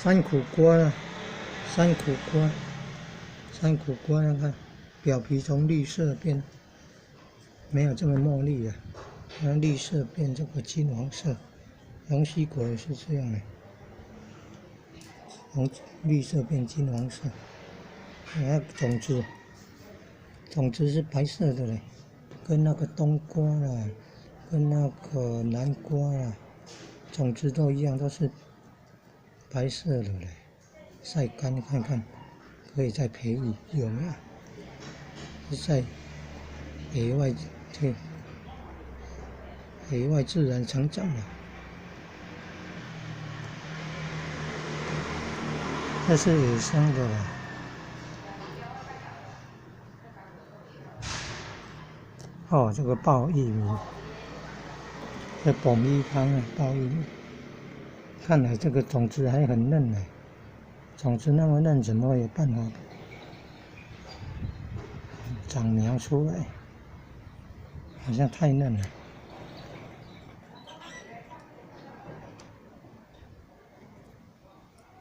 山苦瓜啊，山苦瓜，山苦瓜，看表皮从绿色变，没有这么墨绿啊，从绿色变这个金黄色，龙须果也是这样的，从绿色变金黄色。那种子是白色的嘞，跟那个冬瓜啦，跟那个南瓜啦，种子都一样，都是白色的嘞。晒干看看，可以再培育有没有？是在野外自然成长的。这是野生的啦。哦，这个爆玉米，这爆米汤啊，爆玉米。看来这个种子还很嫩呢，种子那么嫩，怎么有办法长苗出来？好像太嫩了。